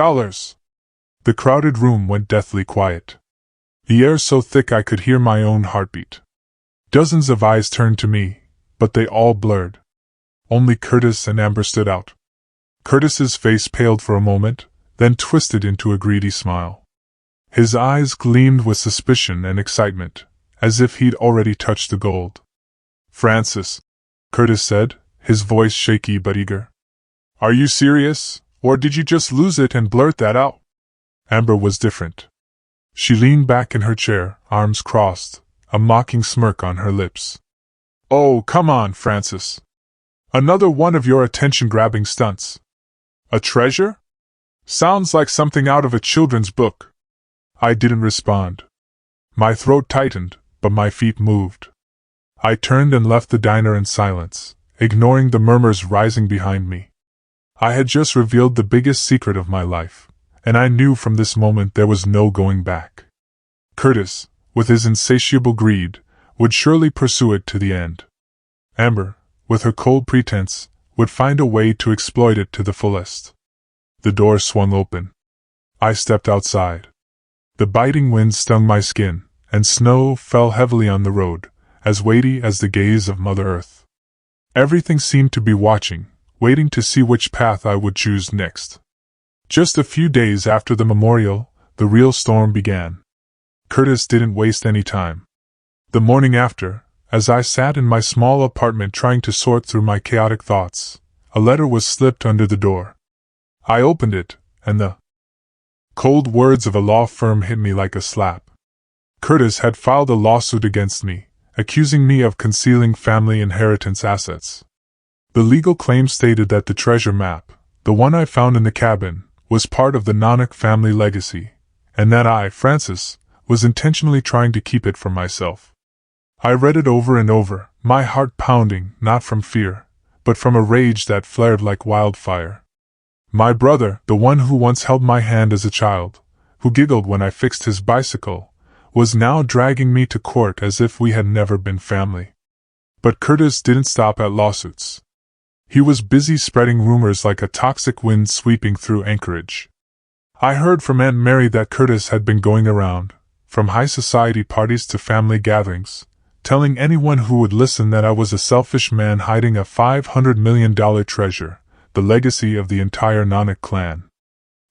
Speaker 2: The crowded room went deathly quiet. The air so thick I could hear my own heartbeat. Dozens of eyes turned to me, but they all blurred. Only Curtis and Amber stood out. Curtis's face paled for a moment, then twisted into a greedy smile. His eyes gleamed with suspicion and excitement, as if he'd already touched the gold. Francis, Curtis said, his voice shaky but eager. Are you serious, or did you just lose it and blurt that out? Amber was different. She leaned back in her chair, arms crossed, a mocking smirk on her lips. Oh, come on, Francis. Another one of your attention-grabbing stunts. A treasure? Sounds like something out of a children's book. I didn't respond. My throat tightened, but my feet moved. I turned and left the diner in silence, ignoring the murmurs rising behind me. I had just revealed the biggest secret of my life, and I knew from this moment there was no going back. Curtis, with his insatiable greed, would surely pursue it to the end. Amber, with her cold pretense, would find a way to exploit it to the fullest. The door swung open. I stepped outside. The biting wind stung my skin, and snow fell heavily on the road, as weighty as the gaze of Mother Earth. Everything seemed to be watching, waiting to see which path I would choose next. Just a few days after the memorial, the real storm began. Curtis didn't waste any time. The morning after, as I sat in my small apartment trying to sort through my chaotic thoughts, a letter was slipped under the door. I opened it, and the cold words of a law firm hit me like a slap. Curtis had filed a lawsuit against me, accusing me of concealing family inheritance assets. The legal claim stated that the treasure map, the one I found in the cabin, was part of the Nanak family legacy, and that I, Francis, was intentionally trying to keep it for myself. I read it over and over, my heart pounding, not from fear, but from a rage that flared like wildfire. My brother, the one who once held my hand as a child, who giggled when I fixed his bicycle, was now dragging me to court as if we had never been family. But Curtis didn't stop at lawsuits. He was busy spreading rumors like a toxic wind sweeping through Anchorage. I heard from Aunt Mary that Curtis had been going around, from high society parties to family gatherings, telling anyone who would listen that I was a selfish man hiding a $500 million treasure, the legacy of the entire Nanak clan.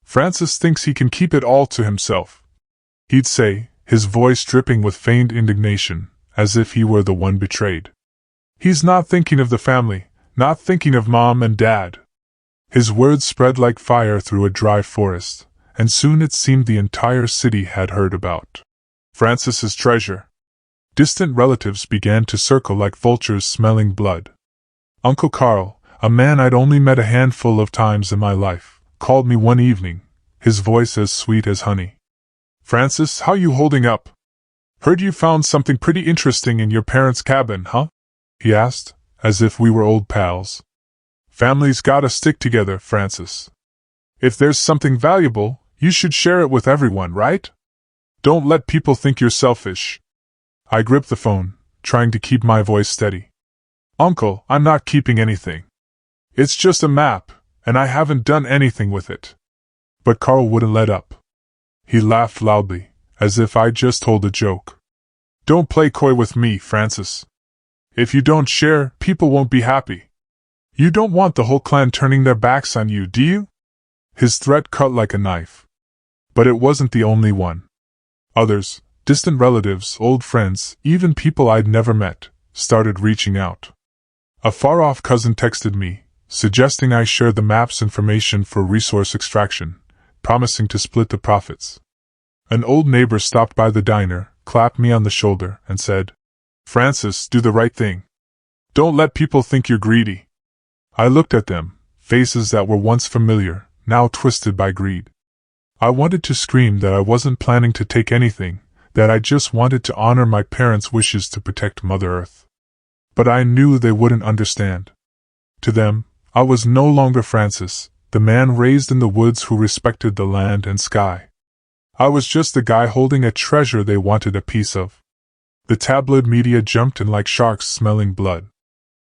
Speaker 2: Francis thinks he can keep it all to himself, he'd say, his voice dripping with feigned indignation, as if he were the one betrayed. He's not thinking of the family, not thinking of Mom and Dad. His words spread like fire through a dry forest, and soon it seemed the entire city had heard about Francis's treasure. Distant relatives began to circle like vultures smelling blood. Uncle Carl, a man I'd only met a handful of times in my life, called me one evening, his voice as sweet as honey. "Francis, how you holding up? Heard you found something pretty interesting in your parents' cabin, huh?" he asked, as if we were old pals. "Families gotta stick together, Francis. If there's something valuable, you should share it with everyone, right? Don't let people think you're selfish." I gripped the phone, trying to keep my voice steady. "Uncle, I'm not keeping anything. It's just a map, and I haven't done anything with it." But Carl wouldn't let up. He laughed loudly, as if I'd just told a joke. "Don't play coy with me, Francis. If you don't share, people won't be happy. You don't want the whole clan turning their backs on you, do you?" His threat cut like a knife. But it wasn't the only one. Others, distant relatives, old friends, even people I'd never met, started reaching out. A far-off cousin texted me, suggesting I share the map's information for resource extraction, promising to split the profits. An old neighbor stopped by the diner, clapped me on the shoulder, and said, "Francis, do the right thing. Don't let people think you're greedy." I looked at them, faces that were once familiar, now twisted by greed. I wanted to scream that I wasn't planning to take anything, that I just wanted to honor my parents' wishes to protect Mother Earth. But I knew they wouldn't understand. To them, I was no longer Francis, the man raised in the woods who respected the land and sky. I was just the guy holding a treasure they wanted a piece of. The tabloid media jumped in like sharks smelling blood.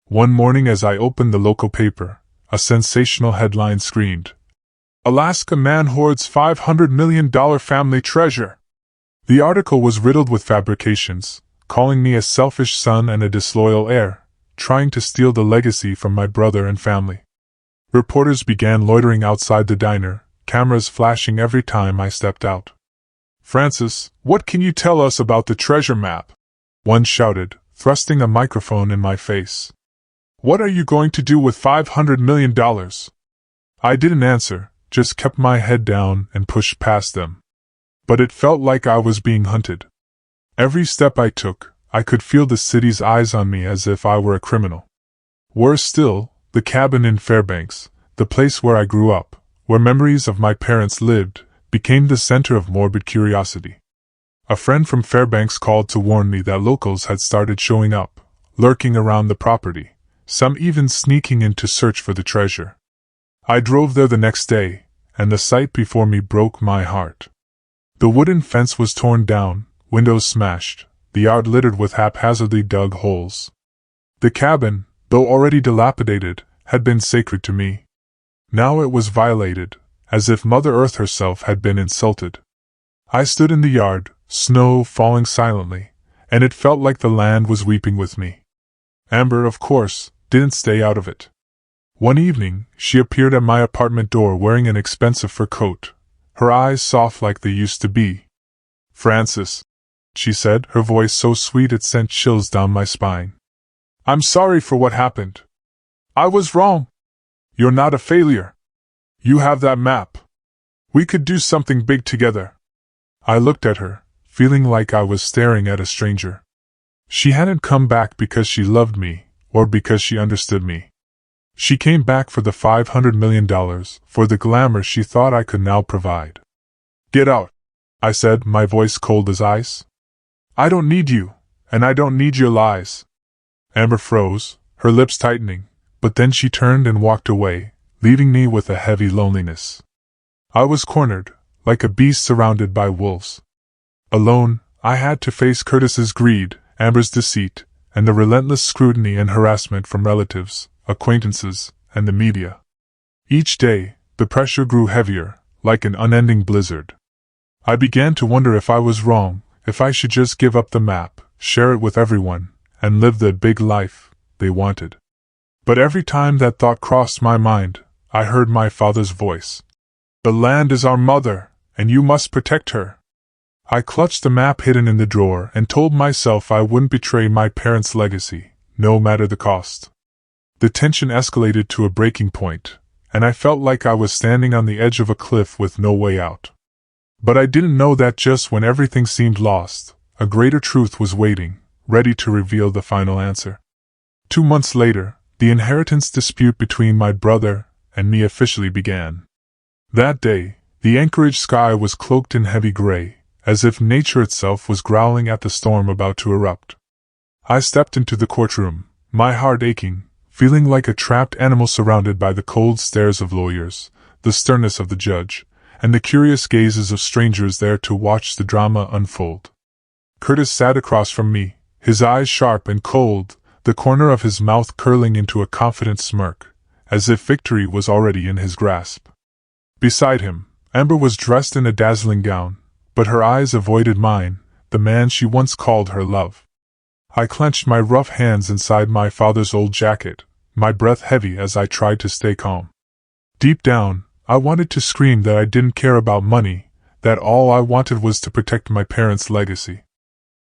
Speaker 2: One morning as I opened the local paper, a sensational headline screamed, "Alaska man hoards $500 million family treasure." The article was riddled with fabrications, calling me a selfish son and a disloyal heir, trying to steal the legacy from my brother and family. Reporters began loitering outside the diner, cameras flashing every time I stepped out. "Francis, what can you tell us about the treasure map?" one shouted, thrusting a microphone in my face. "What are you going to do with $500 million? I didn't answer, just kept my head down and pushed past them. But it felt like I was being hunted. Every step I took, I could feel the city's eyes on me as if I were a criminal. Worse still, the cabin in Fairbanks, the place where I grew up, where memories of my parents lived, became the center of morbid curiosity. A friend from Fairbanks called to warn me that locals had started showing up, lurking around the property, some even sneaking in to search for the treasure. I drove there the next day, and the sight before me broke my heart. The wooden fence was torn down, windows smashed, the yard littered with haphazardly dug holes. The cabin, though already dilapidated, had been sacred to me. Now it was violated, as if Mother Earth herself had been insulted. I stood in the yard, snow falling silently, and it felt like the land was weeping with me. Amber, of course, didn't stay out of it. One evening, she appeared at my apartment door wearing an expensive fur coat, her eyes soft like they used to be. "Francis," she said, her voice so sweet it sent chills down my spine. "I'm sorry for what happened. I was wrong. You're not a failure. You have that map. We could do something big together." I looked at her, feeling like I was staring at a stranger. She hadn't come back because she loved me, or because she understood me. She came back for the $500 million, for the glamour she thought I could now provide. "Get out," I said, my voice cold as ice. "I don't need you, and I don't need your lies." Amber froze, her lips tightening, but then she turned and walked away, leaving me with a heavy loneliness. I was cornered, like a beast surrounded by wolves. Alone, I had to face Curtis's greed, Amber's deceit, and the relentless scrutiny and harassment from relatives, acquaintances, and the media. Each day, the pressure grew heavier, like an unending blizzard. I began to wonder if I was wrong, if I should just give up the map, share it with everyone, and live the big life they wanted. But every time that thought crossed my mind, I heard my father's voice. "The land is our mother, and you must protect her." I clutched the map hidden in the drawer and told myself I wouldn't betray my parents' legacy, no matter the cost. The tension escalated to a breaking point, and I felt like I was standing on the edge of a cliff with no way out. But I didn't know that just when everything seemed lost, a greater truth was waiting, ready to reveal the final answer. 2 months later, the inheritance dispute between my brother and me officially began. That day, the Anchorage sky was cloaked in heavy gray, as if nature itself was growling at the storm about to erupt. I stepped into the courtroom, my heart aching, feeling like a trapped animal surrounded by the cold stares of lawyers, the sternness of the judge, and the curious gazes of strangers there to watch the drama unfold. Curtis sat across from me, his eyes sharp and cold, the corner of his mouth curling into a confident smirk, as if victory was already in his grasp. Beside him, Amber was dressed in a dazzling gown, but her eyes avoided mine, the man she once called her love. I clenched my rough hands inside my father's old jacket, my breath heavy as I tried to stay calm. Deep down, I wanted to scream that I didn't care about money, that all I wanted was to protect my parents' legacy.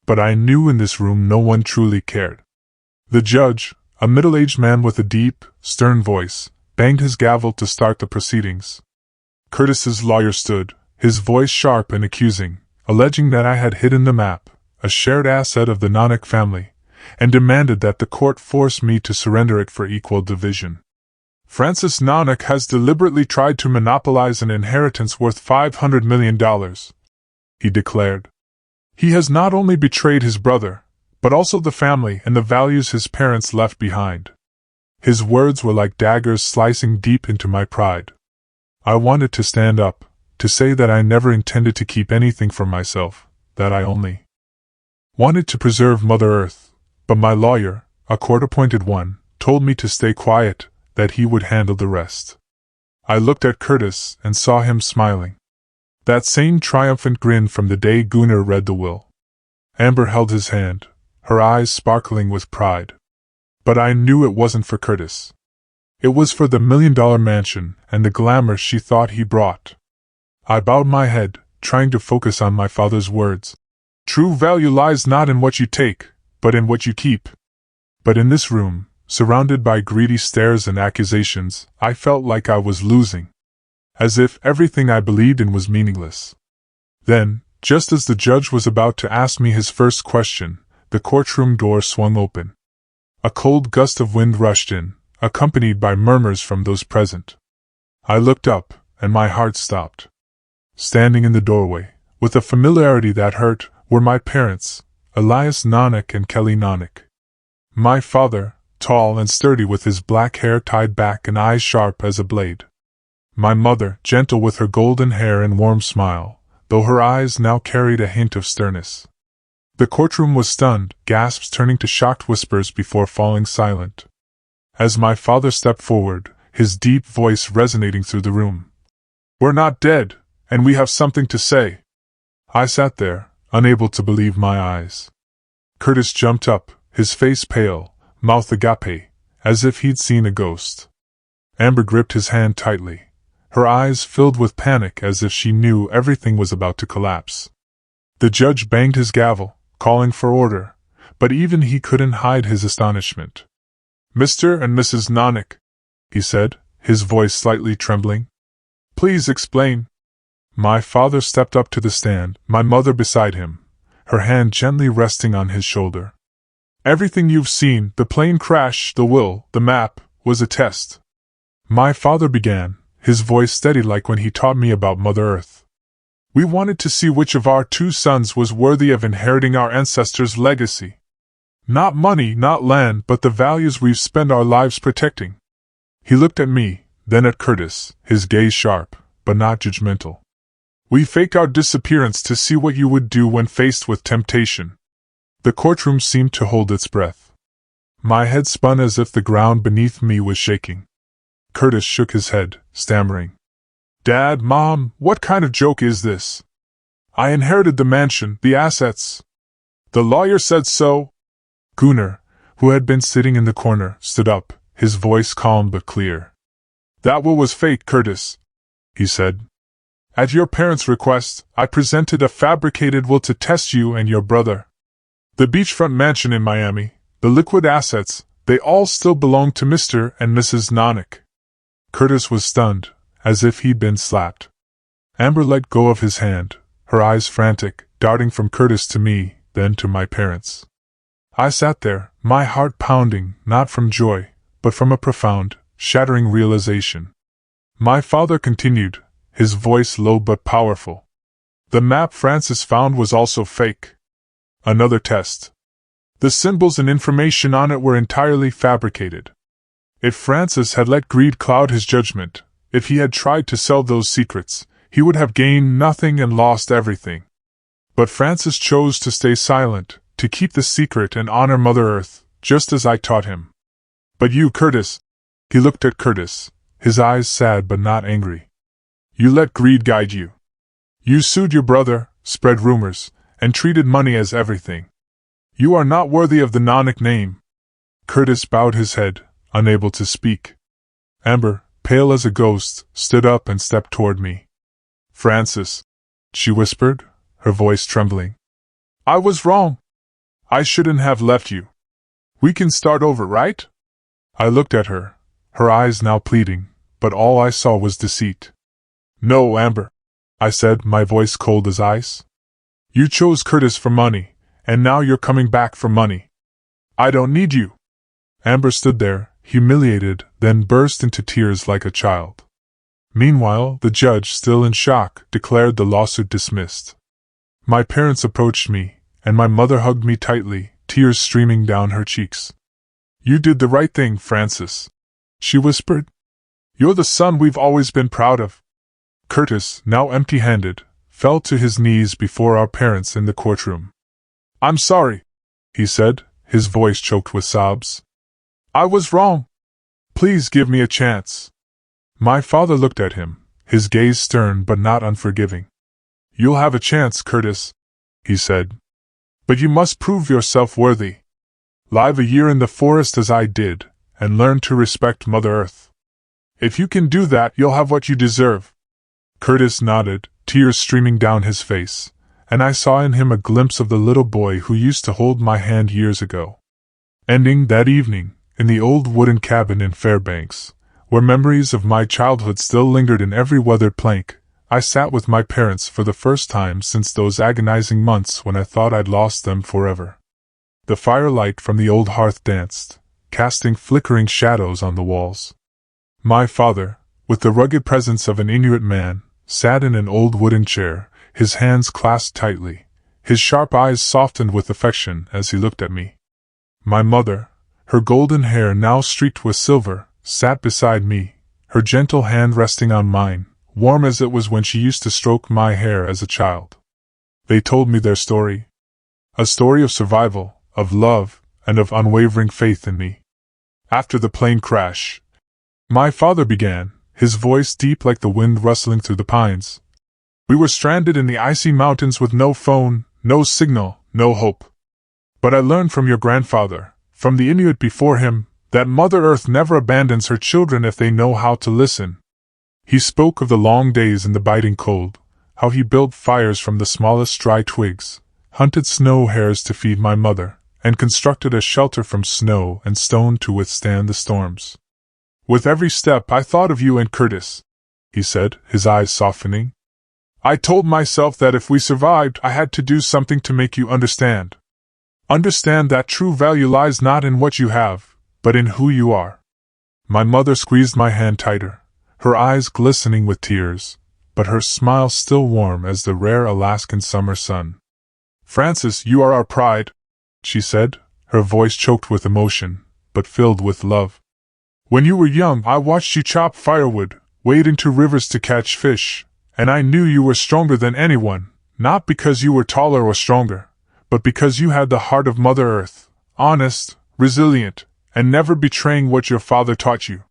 Speaker 2: But I knew in this room no one truly cared. The judge, a middle-aged man with a deep, stern voice, banged his gavel to start the proceedings. Curtis's lawyer stood, his voice sharp and accusing, alleging that I had hidden the map, a shared asset of the Nanak family, and demanded that the court force me to surrender it for equal division. "Francis Nanak has deliberately tried to monopolize an inheritance worth $500 million, he declared. "He has not only betrayed his brother, but also the family and the values his parents left behind." His words were like daggers slicing deep into my pride. I wanted to stand up, to say that I never intended to keep anything for myself, that I only wanted to preserve Mother Earth, but my lawyer, a court-appointed one, told me to stay quiet, that he would handle the rest. I looked at Curtis and saw him smiling. That same triumphant grin from the day Gunnar read the will. Amber held his hand, her eyes sparkling with pride. But I knew it wasn't for Curtis. It was for the $1 million mansion and the glamour she thought he brought. I bowed my head, trying to focus on my father's words. "True value lies not in what you take, but in what you keep." But in this room, surrounded by greedy stares and accusations, I felt like I was losing. As if everything I believed in was meaningless. Then, just as the judge was about to ask me his first question, the courtroom door swung open. A cold gust of wind rushed in, accompanied by murmurs from those present. I looked up, and my heart stopped. Standing in the doorway, with a familiarity that hurt, were my parents, Elias Nanak and Kelly Nanak. My father, tall and sturdy with his black hair tied back and eyes sharp as a blade. My mother, gentle with her golden hair and warm smile, though her eyes now carried a hint of sternness. The courtroom was stunned, gasps turning to shocked whispers before falling silent. As my father stepped forward, his deep voice resonating through the room. "We're not dead, and we have something to say." I sat there, unable to believe my eyes. Curtis jumped up, his face pale, mouth agape, as if he'd seen a ghost. Amber gripped his hand tightly, her eyes filled with panic as if she knew everything was about to collapse. The judge banged his gavel, calling for order, but even he couldn't hide his astonishment. "Mr. and Mrs. Nanak," he said, his voice slightly trembling. "Please explain." My father stepped up to the stand, my mother beside him, her hand gently resting on his shoulder. "Everything you've seen, the plane crash, the will, the map, was a test." My father began, his voice steady like when he taught me about Mother Earth. "We wanted to see which of our two sons was worthy of inheriting our ancestors' legacy. Not money, not land, but the values we've spent our lives protecting." He looked at me, then at Curtis, his gaze sharp, but not judgmental. "We faked our disappearance to see what you would do when faced with temptation." The courtroom seemed to hold its breath. My head spun as if the ground beneath me was shaking. Curtis shook his head, stammering. "Dad, Mom, what kind of joke is this? I inherited the mansion, the assets. The lawyer said so." Gunnar, who had been sitting in the corner, stood up, his voice calm but clear. "That will was fake, Curtis," he said. "At your parents' request, I presented a fabricated will to test you and your brother. The beachfront mansion in Miami, the liquid assets, they all still belong to Mr. and Mrs. Nanak." Curtis was stunned, as if he'd been slapped. Amber let go of his hand, her eyes frantic, darting from Curtis to me, then to my parents. I sat there, my heart pounding, not from joy, but from a profound, shattering realization. My father continued, his voice low but powerful. "The map Francis found was also fake. Another test. The symbols and information on it were entirely fabricated. If Francis had let greed cloud his judgment, if he had tried to sell those secrets, he would have gained nothing and lost everything. But Francis chose to stay silent, to keep the secret and honor Mother Earth, just as I taught him. But you, Curtis," he looked at Curtis, his eyes sad but not angry. "You let greed guide you. You sued your brother, spread rumors, and treated money as everything. You are not worthy of the Nanak name." Curtis bowed his head, unable to speak. Amber, pale as a ghost, stood up and stepped toward me. "Francis," she whispered, her voice trembling. "I was wrong. I shouldn't have left you. We can start over, right?" I looked at her, her eyes now pleading, but all I saw was deceit. "No, Amber," I said, my voice cold as ice. "You chose Curtis for money, and now you're coming back for money. I don't need you." Amber stood there, humiliated, then burst into tears like a child. Meanwhile, the judge, still in shock, declared the lawsuit dismissed. My parents approached me, and my mother hugged me tightly, tears streaming down her cheeks. "You did the right thing, Francis," she whispered. "You're the son we've always been proud of." Curtis, now empty-handed, fell to his knees before our parents in the courtroom. "I'm sorry," he said, his voice choked with sobs. "I was wrong. Please give me a chance." My father looked at him, his gaze stern but not unforgiving. "You'll have a chance, Curtis," he said. "But you must prove yourself worthy. Live a year in the forest as I did, and learn to respect Mother Earth. If you can do that, you'll have what you deserve." Curtis nodded, tears streaming down his face, and I saw in him a glimpse of the little boy who used to hold my hand years ago. Ending that evening, in the old wooden cabin in Fairbanks, where memories of my childhood still lingered in every weathered plank, I sat with my parents for the first time since those agonizing months when I thought I'd lost them forever. The firelight from the old hearth danced, casting flickering shadows on the walls. My father, with the rugged presence of an Inuit man, sat in an old wooden chair, his hands clasped tightly. His sharp eyes softened with affection as he looked at me. My mother, her golden hair now streaked with silver, sat beside me, her gentle hand resting on mine, warm as it was when she used to stroke my hair as a child. They told me their story. A story of survival, of love, and of unwavering faith in me. After the plane crash, my father began, his voice deep like the wind rustling through the pines. We were stranded in the icy mountains with no phone, no signal, no hope. But I learned from your grandfather, from the Inuit before him, that Mother Earth never abandons her children if they know how to listen. He spoke of the long days in the biting cold, how he built fires from the smallest dry twigs, hunted snow hares to feed my mother, and constructed a shelter from snow and stone to withstand the storms. With every step I thought of you and Curtis, he said, his eyes softening. I told myself that if we survived, I had to do something to make you understand. Understand that true value lies not in what you have, but in who you are. My mother squeezed my hand tighter, her eyes glistening with tears, but her smile still warm as the rare Alaskan summer sun. Francis, you are our pride, she said, her voice choked with emotion, but filled with love. When you were young, I watched you chop firewood, wade into rivers to catch fish, and I knew you were stronger than anyone, not because you were taller or stronger, but because you had the heart of Mother Earth, honest, resilient, and never betraying what your father taught you.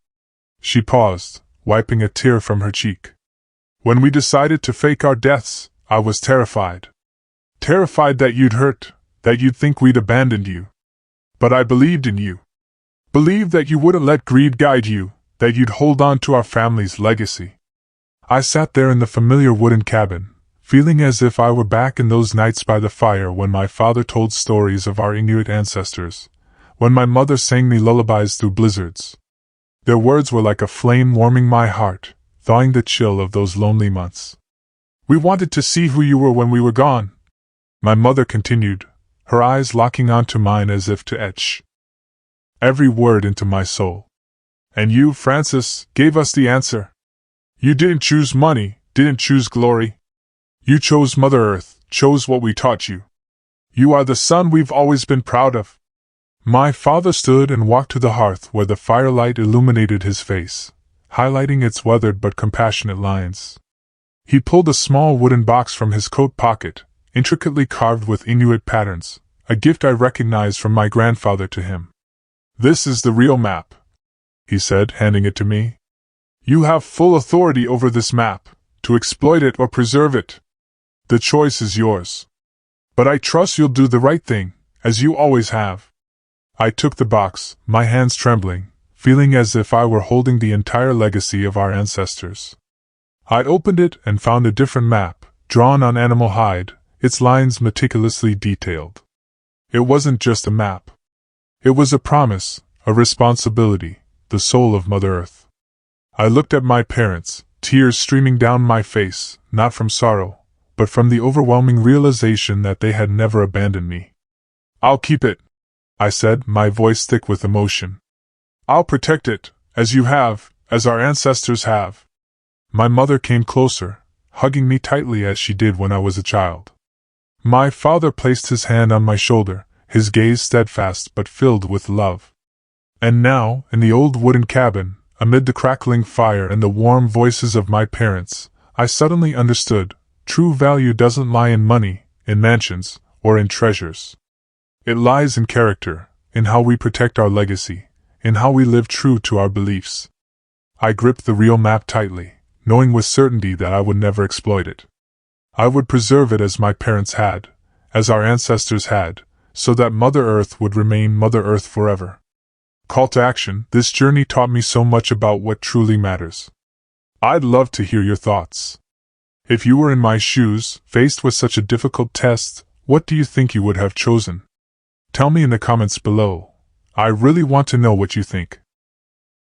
Speaker 2: She paused, wiping a tear from her cheek. When we decided to fake our deaths, I was terrified. Terrified that you'd hurt, that you'd think we'd abandoned you. But I believed in you. Believed that you wouldn't let greed guide you, that you'd hold on to our family's legacy. I sat there in the familiar wooden cabin, feeling as if I were back in those nights by the fire when my father told stories of our Inuit ancestors, when my mother sang me lullabies through blizzards. Their words were like a flame warming my heart, thawing the chill of those lonely months. We wanted to see who you were when we were gone, my mother continued, her eyes locking onto mine as if to etch every word into my soul. And you, Francis, gave us the answer. You didn't choose money, didn't choose glory. You chose Mother Earth, chose what we taught you. You are the son we've always been proud of. My father stood and walked to the hearth where the firelight illuminated his face, highlighting its weathered but compassionate lines. He pulled a small wooden box from his coat pocket, intricately carved with Inuit patterns, a gift I recognized from my grandfather to him. This is the real map, he said, handing it to me. You have full authority over this map, to exploit it or preserve it. The choice is yours. But I trust you'll do the right thing, as you always have. I took the box, my hands trembling, feeling as if I were holding the entire legacy of our ancestors. I opened it and found a different map, drawn on animal hide, its lines meticulously detailed. It wasn't just a map. It was a promise, a responsibility, the soul of Mother Earth. I looked at my parents, tears streaming down my face, not from sorrow, but from the overwhelming realization that they had never abandoned me. I'll keep it, I said, my voice thick with emotion. I'll protect it, as you have, as our ancestors have. My mother came closer, hugging me tightly as she did when I was a child. My father placed his hand on my shoulder, his gaze steadfast but filled with love. And now, in the old wooden cabin, amid the crackling fire and the warm voices of my parents, I suddenly understood, true value doesn't lie in money, in mansions, or in treasures. It lies in character, in how we protect our legacy, in how we live true to our beliefs. I gripped the real map tightly, knowing with certainty that I would never exploit it. I would preserve it as my parents had, as our ancestors had, so that Mother Earth would remain Mother Earth forever. Call to action, this journey taught me so much about what truly matters. I'd love to hear your thoughts. If you were in my shoes, faced with such a difficult test, what do you think you would have chosen? Tell me in the comments below. I really want to know what you think.